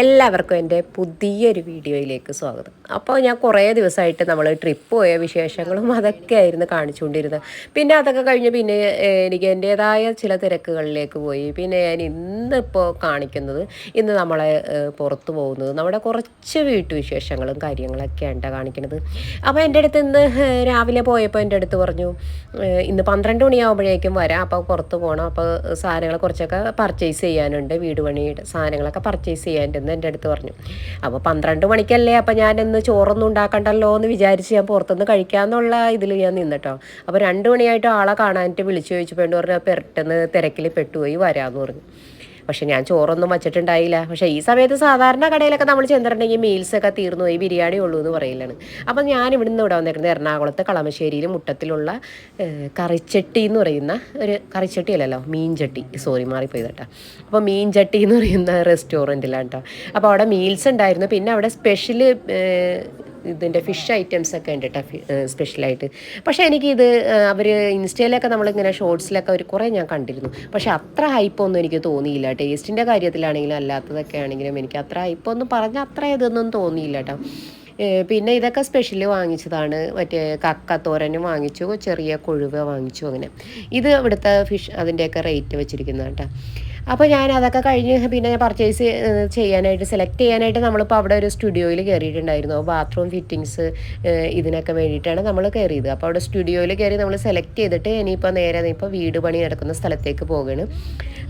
എല്ലാവർക്കും എൻ്റെ പുതിയൊരു വീഡിയോയിലേക്ക് സ്വാഗതം. അപ്പോൾ ഞാൻ കുറേ ദിവസമായിട്ട് നമ്മൾ ട്രിപ്പ് പോയ വിശേഷങ്ങളും അതൊക്കെ ആയിരുന്നു കാണിച്ചുകൊണ്ടിരുന്നത്. പിന്നെ അതൊക്കെ കഴിഞ്ഞ് പിന്നെ എനിക്ക് എൻ്റേതായ ചില തിരക്കുകളിലേക്ക് പോയി. പിന്നെ ഞാൻ ഇന്നിപ്പോൾ കാണിക്കുന്നത് ഇന്ന് നമ്മളെ പുറത്ത് പോകുന്നത് നമ്മുടെ കുറച്ച് വീട്ടുവിശേഷങ്ങളും കാര്യങ്ങളൊക്കെയാണ് കാണിക്കുന്നത്. അപ്പോൾ എൻ്റെ അടുത്ത് ഇന്ന് രാവിലെ പോയപ്പോൾ എൻ്റെ അടുത്ത് പറഞ്ഞു ഇന്ന് 12 മണിയാകുമ്പോഴേക്കും വരാം, അപ്പോൾ പുറത്ത് പോകണം, അപ്പോൾ സാധനങ്ങൾ കുറച്ചൊക്കെ പർച്ചേസ് ചെയ്യാനുണ്ട്, വീട് പണിയുടെ സാധനങ്ങളൊക്കെ പർച്ചേസ് ചെയ്യാനുണ്ടെന്ന് എൻ്റെ അടുത്ത് പറഞ്ഞു. അപ്പോൾ 12 മണിക്കല്ലേ, അപ്പോൾ ഞാനിന്ന് ചോറൊന്നും ഉണ്ടാക്കണ്ടല്ലോ എന്ന് വിചാരിച്ച് ഞാൻ പുറത്തുനിന്ന് കഴിക്കാമെന്നുള്ള ഇതിൽ ഞാൻ നിന്നിട്ടോ. അപ്പോൾ 2 മണിയായിട്ട് ആളെ കാണാനായിട്ട് വിളിച്ചു ചോദിച്ചപ്പോൾ എന്ന് പറഞ്ഞാൽ പെട്ടെന്ന് തിരക്കിൽ പെട്ടുപോയി വരാമെന്ന് പറഞ്ഞു. പക്ഷെ ഞാൻ ചോറൊന്നും വച്ചിട്ടുണ്ടായില്ല. പക്ഷേ ഈ സമയത്ത് സാധാരണ കടയിലൊക്കെ നമ്മൾ ചെന്നിട്ടുണ്ടെങ്കിൽ മീൽസൊക്കെ തീർന്നു പോയി, ബിരിയാണി ഉള്ളൂ എന്ന് പറയില്ലാണ്. അപ്പം ഞാൻ ഇവിടുന്ന് ഇവിടെ വന്നിരിക്കുന്നത് എറണാകുളത്ത് കളമശ്ശേരിയിൽ മുട്ടത്തിലുള്ള കറിച്ചട്ടി എന്ന് പറയുന്ന ഒരു കറിച്ചട്ടി അല്ലല്ലോ, മീൻചട്ടി, സോറി മാറിപ്പോയി കേട്ടോ. അപ്പോൾ മീൻചട്ടി എന്ന് പറയുന്ന റെസ്റ്റോറൻറ്റിലാണ് കേട്ടോ. അപ്പോൾ അവിടെ മീൽസ് ഉണ്ടായിരുന്നു. പിന്നെ അവിടെ സ്പെഷ്യൽ ഇതിൻ്റെ ഫിഷ് ഐറ്റംസ് ഒക്കെ ഉണ്ട് കേട്ടോ, സ്പെഷ്യലായിട്ട്. പക്ഷേ എനിക്കിത് അവർ ഇൻസ്റ്റയിലൊക്കെ നമ്മളിങ്ങനെ ഷോർട്സിലൊക്കെ ഒരു കുറേ ഞാൻ കണ്ടിരുന്നു. പക്ഷേ അത്ര ഹൈപ്പൊന്നും എനിക്ക് തോന്നിയില്ല. ടേസ്റ്റിൻ്റെ കാര്യത്തിലാണെങ്കിലും അല്ലാത്തതൊക്കെ ആണെങ്കിലും എനിക്ക് അത്ര ഹൈപ്പൊന്നും പറഞ്ഞാൽ അത്ര ഇതൊന്നും തോന്നിയില്ല കേട്ടോ. പിന്നെ ഇതൊക്കെ സ്പെഷ്യൽ വാങ്ങിച്ചതാണ്. മറ്റേ കക്കത്തോരനും വാങ്ങിച്ചു, ചെറിയ കൊഴുവ വാങ്ങിച്ചു. അങ്ങനെ ഇത് ഇവിടുത്തെ ഫിഷ് അതിൻ്റെയൊക്കെ റേറ്റ് വെച്ചിരിക്കുന്നതാണ് കേട്ടോ. അപ്പോൾ ഞാൻ അതൊക്കെ കഴിഞ്ഞ് പിന്നെ പർച്ചേസ് ചെയ്യാനായിട്ട് സെലക്ട് ചെയ്യാനായിട്ട് നമ്മളിപ്പോൾ അവിടെ ഒരു സ്റ്റുഡിയോയിൽ കയറിയിട്ടുണ്ടായിരുന്നു. ബാത്റൂം ഫിറ്റിങ്സ് ഇതിനൊക്കെ വേണ്ടിയിട്ടാണ് നമ്മൾ കയറിയത്. അപ്പോൾ അവിടെ സ്റ്റുഡിയോയിൽ കയറി നമ്മൾ സെലക്ട് ചെയ്തിട്ട് ഇനിയിപ്പോൾ നേരെ ഇപ്പോൾ വീട് പണി നടക്കുന്ന സ്ഥലത്തേക്ക് പോവുകയാണ്.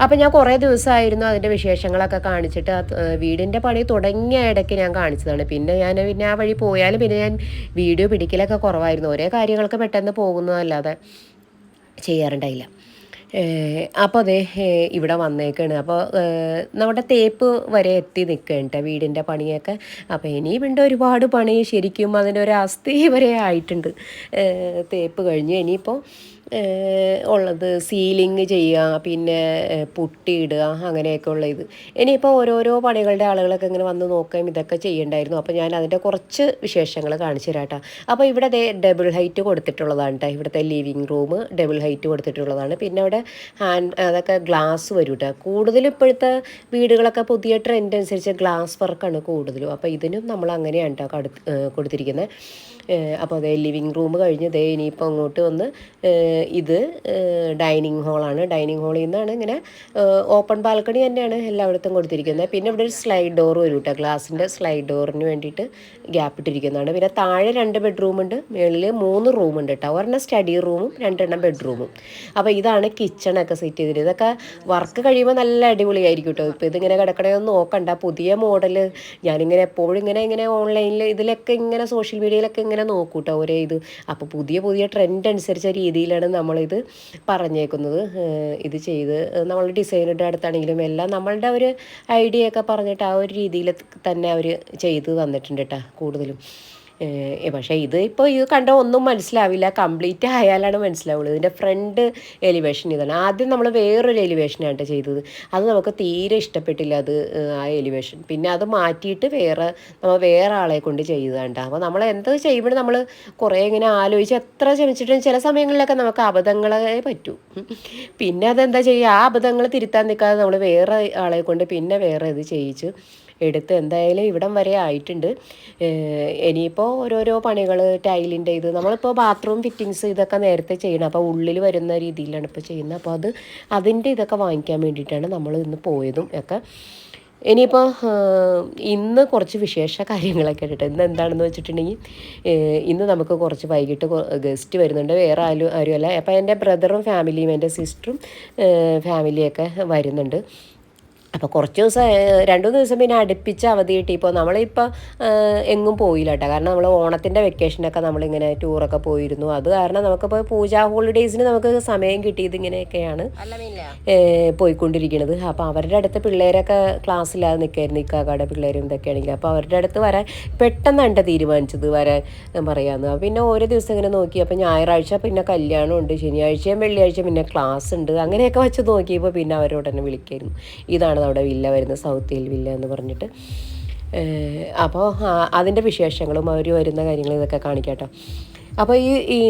അപ്പോൾ ഞാൻ കുറേ ദിവസമായിരുന്നു അതിൻ്റെ വിശേഷങ്ങളൊക്കെ കാണിച്ചിട്ട്. വീടിൻ്റെ പണി തുടങ്ങിയ ഇടയ്ക്ക് ഞാൻ കാണിച്ചതാണ്. പിന്നെ ആ വഴി പോയാലും പിന്നെ ഞാൻ വീഡിയോ പിടിക്കലൊക്കെ കുറവായിരുന്നു. ഒരേ കാര്യങ്ങൾക്ക് പെട്ടെന്ന് പോകുന്നതല്ലാതെ ചെയ്യാറുണ്ടായില്ല. അപ്പോൾ അതേ ഇവിടെ വന്നേക്കാണ്. അപ്പോൾ നമ്മുടെ തേപ്പ് വരെ എത്തി നിൽക്കുകയാണ് വീടിൻ്റെ പണിയൊക്കെ. അപ്പോൾ ഇനിയും ഒരുപാട് പണി, ശരിക്കും അതിൻ്റെ ഒരു അസ്ഥി വരെ ആയിട്ടുണ്ട്. തേപ്പ് കഴിഞ്ഞ് ഇനിയിപ്പോൾ ഉള്ളത് സീലിങ് ചെയ്യുക, പിന്നെ പുട്ടിയിടുക, അങ്ങനെയൊക്കെ ഉള്ള ഇത്. ഇനിയിപ്പോൾ ഓരോരോ പണികളുടെ ആളുകളൊക്കെ ഇങ്ങനെ വന്ന് നോക്കുകയും ഇതൊക്കെ ചെയ്യണ്ടായിരുന്നു. അപ്പോൾ ഞാൻ അതിൻ്റെ കുറച്ച് വിശേഷങ്ങൾ കാണിച്ചു തരാം കേട്ടോ. അപ്പോൾ ഇവിടെ ഡബിൾ ഹൈറ്റ് കൊടുത്തിട്ടുള്ളതാണ് കേട്ടോ. ഇവിടുത്തെ ലിവിങ് റൂം ഡബിൾ ഹൈറ്റ് കൊടുത്തിട്ടുള്ളതാണ്. പിന്നെ അവിടെ അതൊക്കെ ഗ്ലാസ് വരും കേട്ടോ. കൂടുതലും ഇപ്പോഴത്തെ വീടുകളൊക്കെ പുതിയ ട്രെൻഡ് അനുസരിച്ച് ഗ്ലാസ് വർക്കാണ് കൂടുതലും. അപ്പോൾ ഇതിനും നമ്മൾ അങ്ങനെയാണ് കേട്ടോ കൊടുത്തിരിക്കുന്നത്. അപ്പോൾ അതേ ലിവിങ് റൂം കഴിഞ്ഞ് ഇനിയിപ്പോൾ അങ്ങോട്ട് വന്ന് ഇത് ഡൈനിങ് ഹാളാണ്. ഡൈനിങ് ഹാളിൽ നിന്നാണ് ഇങ്ങനെ ഓപ്പൺ ബാൽക്കണി തന്നെയാണ് എല്ലായിടത്തും കൊടുത്തിരിക്കുന്നത്. പിന്നെ ഇവിടെ ഒരു സ്ലൈഡ് ഡോർ വരും കേട്ടോ, ഗ്ലാസിൻ്റെ സ്ലൈഡ് ഡോറിന് വേണ്ടിയിട്ട് ഗ്യാപ്പ് ഇട്ടിരിക്കുന്നതാണ്. പിന്നെ താഴെ 2 ബെഡ്റൂമുണ്ട്, മുകളിൽ 3 റൂമുണ്ട് കേട്ടോ. ഒരെണ്ണം സ്റ്റഡി റൂമും 2 ബെഡ്റൂമും. അപ്പോൾ ഇതാണ് കിച്ചണൊക്കെ സെറ്റ് ചെയ്തിട്ട്. ഇതൊക്കെ വർക്ക് കഴിയുമ്പോൾ നല്ല അടിപൊളിയായിരിക്കും കേട്ടോ. ഇപ്പോൾ ഇതിങ്ങനെ കിടക്കണമെന്ന് നോക്കണ്ട, പുതിയ മോഡൽ. ഞാനിങ്ങനെ എപ്പോഴും ഇങ്ങനെ ഓൺലൈനിൽ ഇതിലൊക്കെ ഇങ്ങനെ സോഷ്യൽ മീഡിയയിലൊക്കെ ഇങ്ങനെ നോക്കൂട്ടോ ഒരേ ഇത്. അപ്പോൾ പുതിയ ട്രെൻഡ് അനുസരിച്ച രീതിയിലാണ് നമ്മളിത് പറഞ്ഞേക്കുന്നത്. ഇത് ചെയ്ത് നമ്മൾ ഡിസൈനറുടെ അടുത്താണെങ്കിലും എല്ലാം നമ്മളുടെ ഒരു ഐഡിയ ഒക്കെ പറഞ്ഞിട്ട് ആ ഒരു രീതിയിൽ തന്നെ അവർ ചെയ്ത് തന്നിട്ടുണ്ട് കേട്ടോ കൂടുതലും. പക്ഷേ ഇത് കണ്ട ഒന്നും മനസ്സിലാവില്ല, കംപ്ലീറ്റ് ആയാലാണ് മനസ്സിലാവുള്ളൂ. ഇതിൻ്റെ ഫ്രണ്ട് എലിവേഷൻ ഇതാണ്. ആദ്യം നമ്മൾ വേറൊരു എലിവേഷനാണ് ചെയ്തത്. അത് നമുക്ക് തീരെ ഇഷ്ടപ്പെട്ടില്ല, അത് ആ എലിവേഷൻ. പിന്നെ അത് മാറ്റിയിട്ട് നമ്മൾ വേറെ ആളെ കൊണ്ട് ചെയ്തതാണ്. അപ്പോൾ നമ്മൾ എന്ത് ചെയ്യുമ്പോൾ നമ്മൾ കുറേ ഇങ്ങനെ ആലോചിച്ച് എത്ര ശ്രമിച്ചിട്ടും ചില സമയങ്ങളിലൊക്കെ നമുക്ക് അബദ്ധങ്ങളെ പറ്റൂ. പിന്നെ അതെന്താ ചെയ്യുക, ആ അബദ്ധങ്ങൾ തിരുത്താൻ നിൽക്കാതെ നമ്മൾ വേറെ ആളെ കൊണ്ട് പിന്നെ വേറെ ഇത് ചെയ്യിച്ച് എടുത്ത് എന്തായാലും ഇവിടം വരെ ആയിട്ടുണ്ട്. ഇനിയിപ്പോൾ ഓരോരോ പണികൾ, ടൈലിൻ്റെ ഇത് നമ്മളിപ്പോൾ ബാത്റൂം ഫിറ്റിങ്സ് ഇതൊക്കെ നേരത്തെ ചെയ്യണം. അപ്പോൾ ഉള്ളിൽ വരുന്ന രീതിയിലാണ് ഇപ്പോൾ ചെയ്യുന്നത്. അപ്പോൾ അതിൻ്റെ ഇതൊക്കെ വാങ്ങിക്കാൻ വേണ്ടിയിട്ടാണ് നമ്മൾ ഇന്ന് പോയതും ഒക്കെ. ഇനിയിപ്പോൾ ഇന്ന് കുറച്ച് വിശേഷ കാര്യങ്ങളൊക്കെ കേട്ടോ. ഇന്ന് എന്താണെന്ന് വെച്ചിട്ടുണ്ടെങ്കിൽ ഇന്ന് നമുക്ക് കുറച്ച് വൈകിട്ട് ഗസ്റ്റ് വരുന്നുണ്ട്. വേറെ ആരുമല്ല. അപ്പോൾ എൻ്റെ ബ്രദറും ഫാമിലിയും എൻ്റെ സിസ്റ്ററും ഫാമിലിയൊക്കെ വരുന്നുണ്ട്. അപ്പോൾ കുറച്ച് ദിവസം 2 ദിവസം പിന്നെ അടുപ്പിച്ച് അവധി കിട്ടി. ഇപ്പോൾ നമ്മളിപ്പോൾ എങ്ങും പോയില്ല കേട്ടോ. കാരണം നമ്മൾ ഓണത്തിൻ്റെ വെക്കേഷനൊക്കെ നമ്മളിങ്ങനെ ടൂറൊക്കെ പോയിരുന്നു. അത് കാരണം നമുക്കിപ്പോൾ പൂജാ ഹോളിഡേയ്സിന് നമുക്ക് സമയം കിട്ടിയത് ഇങ്ങനെയൊക്കെയാണ് പോയിക്കൊണ്ടിരിക്കുന്നത്. അപ്പോൾ അവരുടെ അടുത്ത് പിള്ളേരൊക്കെ ക്ലാസ്സില്ലാതെ നിൽക്കായിരുന്നു, ഇക്കാക്കയുടെ പിള്ളേരും ഇതൊക്കെയാണെങ്കിൽ. അപ്പോൾ അവരുടെ അടുത്ത് വരാൻ പെട്ടെന്നാണ് തീരുമാനിച്ചത് വരാൻ പറയാമെന്ന്. പിന്നെ ഓരോ ദിവസം ഇങ്ങനെ നോക്കി. അപ്പോൾ ഞായറാഴ്ച പിന്നെ കല്യാണമുണ്ട്, ശനിയാഴ്ചയും വെള്ളിയാഴ്ചയും പിന്നെ ക്ലാസ് ഉണ്ട്, അങ്ങനെയൊക്കെ വെച്ച് നോക്കിയപ്പോൾ പിന്നെ അവരോട് തന്നെ വിളിക്കായിരുന്നു. ഇതാണ് അവിടെ വില്ല വരുന്നത്, സൗത്ത് ഹിൽ വില്ല എന്ന് പറഞ്ഞിട്ട്. അപ്പോൾ അതിൻ്റെ വിശേഷങ്ങളും അവർ വരുന്ന കാര്യങ്ങളും ഇതൊക്കെ കാണിക്കാം കേട്ടോ. അപ്പോൾ ഈ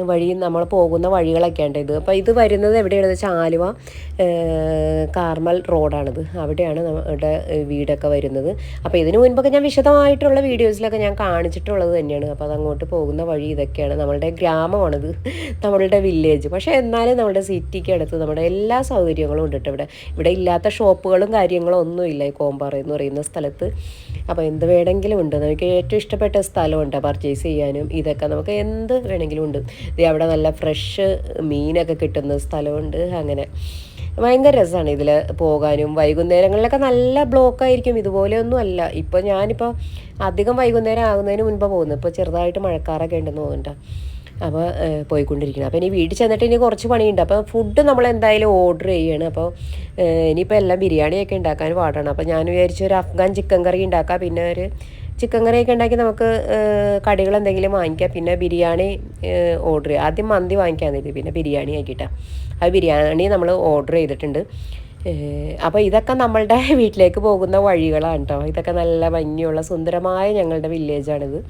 വഴി നമ്മൾ പോകുന്ന വഴികളൊക്കെ ഉണ്ട് ഇത്. അപ്പോൾ ഇത് വരുന്നത് എവിടെയാണെന്ന് വെച്ചാൽ ആലുവ കാർമൽ റോഡാണിത്. അവിടെയാണ് നമ്മുടെ വീടൊക്കെ വരുന്നത്. അപ്പോൾ ഇതിന് മുൻപൊക്കെ ഞാൻ വിശദമായിട്ടുള്ള വീഡിയോസിലൊക്കെ ഞാൻ കാണിച്ചിട്ടുള്ളത് തന്നെയാണ്. അപ്പോൾ അതങ്ങോട്ട് പോകുന്ന വഴി ഇതൊക്കെയാണ്. നമ്മളുടെ ഗ്രാമമാണിത്, നമ്മളുടെ വില്ലേജ്. പക്ഷേ എന്നാലും നമ്മുടെ സിറ്റിക്ക് അടുത്ത് നമ്മുടെ എല്ലാ സൗകര്യങ്ങളും ഉണ്ട് കേട്ടോ. ഇവിടെ ഇല്ലാത്ത ഷോപ്പുകളും കാര്യങ്ങളും ഒന്നുമില്ല ഈ കോമ്പാറ എന്ന് പറയുന്ന സ്ഥലത്ത്. അപ്പോൾ എന്ത് വേണമെങ്കിലും ഉണ്ട്. നമുക്ക് ഏറ്റവും ഇഷ്ടപ്പെട്ട സ്ഥലമുണ്ട് പർച്ചേസ് ചെയ്യാനും. ഇതൊക്കെ നമുക്ക് എന്ത് വേണമെങ്കിലും ഉണ്ട്. അവിടെ നല്ല ഫ്രഷ് മീനൊക്കെ കിട്ടുന്ന സ്ഥലമുണ്ട്. അങ്ങനെ ഭയങ്കര രസമാണ് ഇതിൽ പോകാനും. വൈകുന്നേരങ്ങളിലൊക്കെ നല്ല ബ്ലോക്കായിരിക്കും. ഇതുപോലെയൊന്നും അല്ല. ഇപ്പോൾ ഞാനിപ്പോൾ അധികം വൈകുന്നേരം ആകുന്നതിന് മുൻപാണ് പോകുന്നത്. ഇപ്പോൾ ചെറുതായിട്ട് മഴക്കാറൊക്കെ ഉണ്ടെന്ന് തോന്നുന്നുണ്ട്. അപ്പോൾ പോയിക്കൊണ്ടിരിക്കണം. അപ്പോൾ ഇനി വീട്ടിൽ ചെന്നിട്ട് ഇനി കുറച്ച് പണിയുണ്ട്. അപ്പോൾ ഫുഡ് നമ്മൾ എന്തായാലും ഓർഡർ ചെയ്യണം. അപ്പോൾ ഇനിയിപ്പോൾ എല്ലാം ബിരിയാണിയൊക്കെ ഉണ്ടാക്കാൻ പാടാണ്. അപ്പോൾ ഞാൻ വിചാരിച്ചു ഒരു അഫ്ഗാൻ ചിക്കൻ കറി ഉണ്ടാക്കാം. പിന്നെ ഒരു ചിക്കൻ കറിയൊക്കെ ഉണ്ടാക്കി നമുക്ക് കടികൾ എന്തെങ്കിലും വാങ്ങിക്കാം. പിന്നെ ബിരിയാണി ഓർഡർ ചെയ്യാം. ആദ്യം മന്തി വാങ്ങിക്കാൻ തരും, പിന്നെ ബിരിയാണി ആക്കിയിട്ടാണ്. ആ ബിരിയാണി നമ്മൾ ഓർഡർ ചെയ്തിട്ടുണ്ട്. അപ്പോൾ ഇതൊക്കെ നമ്മളുടെ വീട്ടിലേക്ക് പോകുന്ന വഴികളാണ് കേട്ടോ. ഇതൊക്കെ നല്ല ഭംഗിയുള്ള സുന്ദരമായ ഞങ്ങളുടെ വില്ലേജാണിത്.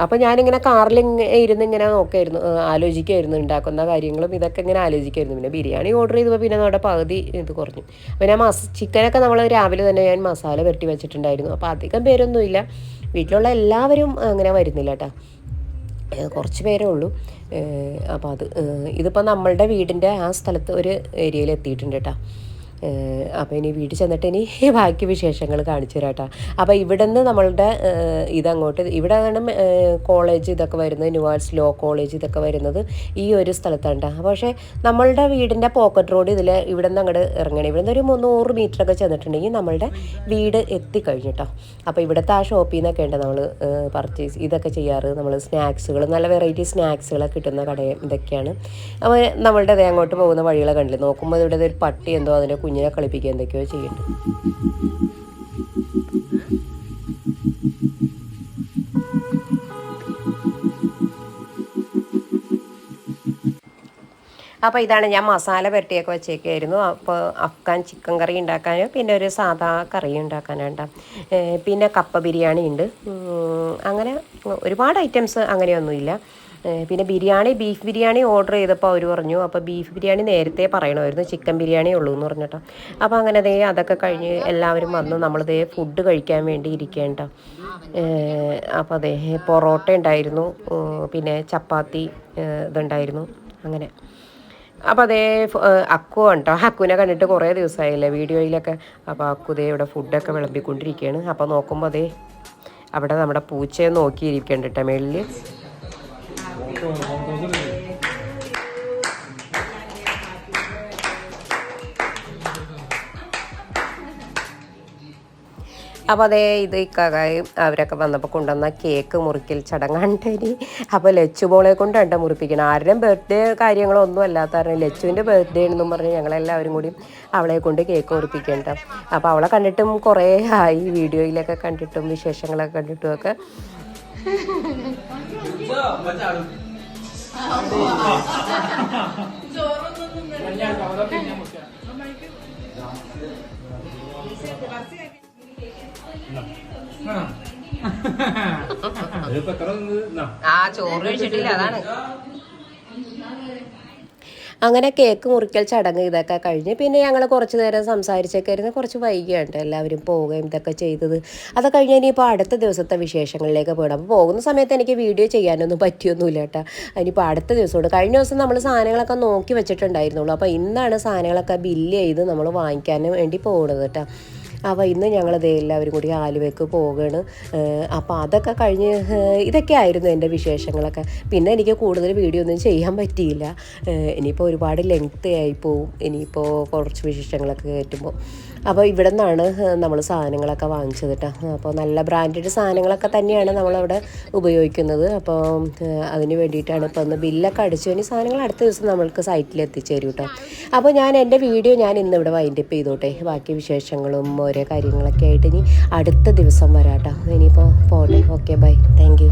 അപ്പോൾ ഞാനിങ്ങനെ കാറിൽ ഇരുന്ന് ഇങ്ങനെ നോക്കായിരുന്നു, ആലോചിക്കുമായിരുന്നു ഉണ്ടാക്കുന്ന കാര്യങ്ങളും ഇതൊക്കെ ഇങ്ങനെ ആലോചിക്കുമായിരുന്നു. പിന്നെ ബിരിയാണി ഓർഡർ ചെയ്തപ്പോൾ പിന്നെ നമ്മുടെ പകുതി ഇത് കുറഞ്ഞു. അപ്പോൾ ഞാൻ ചിക്കനൊക്കെ നമ്മൾ രാവിലെ തന്നെ ഞാൻ മസാല പുരട്ടി വെച്ചിട്ടുണ്ടായിരുന്നു. അപ്പോൾ അധികം പേരൊന്നുമില്ല, വീട്ടിലുള്ള എല്ലാവരും അങ്ങനെ വരുന്നില്ല കേട്ടോ, കുറച്ച് പേരേ ഉള്ളൂ. അപ്പോൾ ഇതിപ്പോൾ നമ്മളുടെ വീടിൻ്റെ ആ സ്ഥലത്ത് ഒരു ഏരിയയിൽ എത്തിയിട്ടുണ്ട് കേട്ടോ. അപ്പോൾ ഇനി വീട്ടിൽ ചെന്നിട്ട് ഇനി ബാക്കി വിശേഷങ്ങൾ കാണിച്ചു തരാം കേട്ടോ. അപ്പോൾ ഇവിടെ നിന്ന് നമ്മളുടെ ഇതങ്ങോട്ട് ഇവിടെയാണ് കോളേജ് ഇതൊക്കെ വരുന്നത്, ന്യൂവാൾസ് ലോ കോളേജ് ഇതൊക്കെ വരുന്നത് ഈ ഒരു സ്ഥലത്താണ് കേട്ടോ. പക്ഷേ നമ്മളുടെ വീടിൻ്റെ പോക്കറ്റ് റോഡ് ഇവിടെ നിന്ന് അങ്ങോട്ട് ഇറങ്ങണം. ഇവിടെ നിന്ന് ഒരു 300 മീറ്ററൊക്കെ ചെന്നിട്ടുണ്ടെങ്കിൽ നമ്മളുടെ വീട് എത്തിക്കഴിഞ്ഞു കേട്ടോ. അപ്പോൾ ഇവിടുത്തെ ആ ഷോപ്പിൽ നിന്നൊക്കെ ഉണ്ട് നമ്മൾ പർച്ചേസ് ഇതൊക്കെ ചെയ്യാറ്. നമ്മൾ സ്നാക്സുകൾ, നല്ല വെറൈറ്റി സ്നാക്സുകളൊക്കെ കിട്ടുന്ന കടയും ഇതൊക്കെയാണ്. അപ്പോൾ നമ്മളുടെ അങ്ങോട്ട് പോകുന്ന വഴികളെ കണ്ടില്ലേ, നോക്കുമ്പോൾ ഇവിടെ ഒരു പട്ടി എന്തോ അതിൻ്റെ കുഞ്ഞിനെ കളിപ്പിക്കുക എന്തൊക്കെയോ ചെയ്യുന്നുണ്ട്. അപ്പോൾ ഇതാണ് ഞാൻ മസാല പുരട്ടിയൊക്കെ വെച്ചേക്കായിരുന്നു. അപ്പോൾ അഫ്ഗാൻ ചിക്കൻ കറി ഉണ്ടാക്കാൻ, പിന്നെ ഒരു സാധാ കറി ഉണ്ടാക്കാനുണ്ട്, പിന്നെ കപ്പ ബിരിയാണി ഉണ്ട്. അങ്ങനെ ഒരുപാട് ഐറ്റംസ് അങ്ങനെയൊന്നുമില്ല. പിന്നെ ബീഫ് ബിരിയാണി ഓർഡർ ചെയ്തപ്പോൾ അവർ പറഞ്ഞു, അപ്പോൾ ബീഫ് ബിരിയാണി നേരത്തെ പറയണമായിരുന്നു, ചിക്കൻ ബിരിയാണി ഉള്ളൂ എന്ന് പറഞ്ഞിട്ടോ. അപ്പോൾ അങ്ങനെ അതൊക്കെ കഴിഞ്ഞ് എല്ലാവരും വന്ന് നമ്മളിതേ ഫുഡ് കഴിക്കാൻ വേണ്ടി ഇരിക്കേണ്ട. അപ്പോൾ പൊറോട്ട ഉണ്ടായിരുന്നു, പിന്നെ ചപ്പാത്തി ഇതുണ്ടായിരുന്നു. അങ്ങനെ അപ്പോൾ അക്കു ഉണ്ടോ, അക്കുവിനെ കണ്ടിട്ട് കുറേ ദിവസമായില്ലേ വീഡിയോയിലൊക്കെ. അപ്പോൾ അക്കു ഇവിടെ ഫുഡൊക്കെ വിളമ്പിക്കൊണ്ടിരിക്കുകയാണ്. അപ്പോൾ നോക്കുമ്പോൾ അവിടെ നമ്മുടെ പൂച്ചയെ നോക്കിയിരിക്കുന്നുണ്ട് കേട്ടോ മേളിൽ. അപ്പോൾ ഇത് ഇക്കായും അവരൊക്കെ വന്നപ്പോൾ കൊണ്ടുവന്ന കേക്ക് മുറിക്കൽ ചടങ്ങാണ്ട് ഇനി. അപ്പോൾ ലച്ചുമോളെ കൊണ്ട് മുറിപ്പിക്കണം. ആരുടെയും ബർത്ത്ഡേ കാര്യങ്ങളൊന്നും അല്ലാത്ത കാരണം ലച്ചുവിൻ്റെ ബർത്ത്ഡേ എന്നും പറഞ്ഞ് ഞങ്ങളെല്ലാവരും കൂടി അവളെ കൊണ്ട് കേക്ക് മുറിപ്പിക്കേണ്ട. അപ്പോൾ അവളെ കണ്ടിട്ടും കുറേ ആയി, വീഡിയോയിലൊക്കെ കണ്ടിട്ടും വിശേഷങ്ങളൊക്കെ കണ്ടിട്ടും ഒക്കെ. ചോറ് കഴിച്ചിട്ടില്ല, അതാണ്. അങ്ങനെ കേക്ക് മുറിക്കൽ ചടങ്ങ് ഇതൊക്കെ കഴിഞ്ഞ് പിന്നെ ഞങ്ങൾ കുറച്ച് നേരം സംസാരിച്ചൊക്കെ ആയിരുന്നു. കുറച്ച് വൈകിയാണ് എല്ലാവരും പോവുകയും ഇതൊക്കെ ചെയ്തത്. അത് കഴിഞ്ഞ് ഇനിയിപ്പോൾ അടുത്ത ദിവസത്തെ വിശേഷങ്ങളിലേക്ക് പോകണം. അപ്പോൾ പോകുന്ന സമയത്ത് എനിക്ക് വീഡിയോ ചെയ്യാനൊന്നും പറ്റിയൊന്നുമില്ല കേട്ടോ. ഇനിയിപ്പോൾ അടുത്ത ദിവസമുണ്ട്. കഴിഞ്ഞ ദിവസം നമ്മൾ സാധനങ്ങളൊക്കെ നോക്കി വെച്ചിട്ടുണ്ടായിരുന്നുള്ളൂ. അപ്പോൾ ഇന്നാണ് സാധനങ്ങളൊക്കെ ബില്ല് ചെയ്ത് നമ്മൾ വാങ്ങിക്കാൻ വേണ്ടി പോകുന്നത് കേട്ടോ. അപ്പോൾ ഇന്ന് ഞങ്ങളത് എല്ലാവരും കൂടി ആലുവയ്ക്ക് പോവുകയാണ്. അപ്പോൾ അതൊക്കെ കഴിഞ്ഞ് ഇതൊക്കെ ആയിരുന്നു എൻ്റെ വിശേഷങ്ങളൊക്കെ. പിന്നെ എനിക്ക് കൂടുതൽ വീഡിയോ ഒന്നും ചെയ്യാൻ പറ്റിയില്ല. ഇനിയിപ്പോൾ ഒരുപാട് ലെങ്ത് ആയിപ്പോവും ഇനിയിപ്പോൾ കുറച്ച് വിശേഷങ്ങളൊക്കെ കയറ്റുമ്പോൾ. അപ്പോൾ ഇവിടെ നിന്നാണ് നമ്മൾ സാധനങ്ങളൊക്കെ വാങ്ങിച്ചത് കേട്ടോ. അപ്പോൾ നല്ല ബ്രാൻഡഡ് സാധനങ്ങളൊക്കെ തന്നെയാണ് നമ്മളവിടെ ഉപയോഗിക്കുന്നത്. അപ്പോൾ അതിന് വേണ്ടിയിട്ടാണ് ഇപ്പോൾ ഒന്ന് ബില്ലൊക്കെ അടിച്ചു. ഇനി സാധനങ്ങൾ അടുത്ത ദിവസം നമ്മൾക്ക് സൈറ്റിൽ എത്തിച്ചേരും കേട്ടോ. അപ്പോൾ എൻ്റെ വീഡിയോ ഇന്നിവിടെ വൈൻഡപ്പ് ചെയ്തോട്ടെ. ബാക്കി വിശേഷങ്ങളും ഓരോ കാര്യങ്ങളൊക്കെ ആയിട്ട് ഇനി അടുത്ത ദിവസം വരാം കേട്ടോ. ഇനിയിപ്പോൾ പോട്ടെ. Okay, bye, thank U.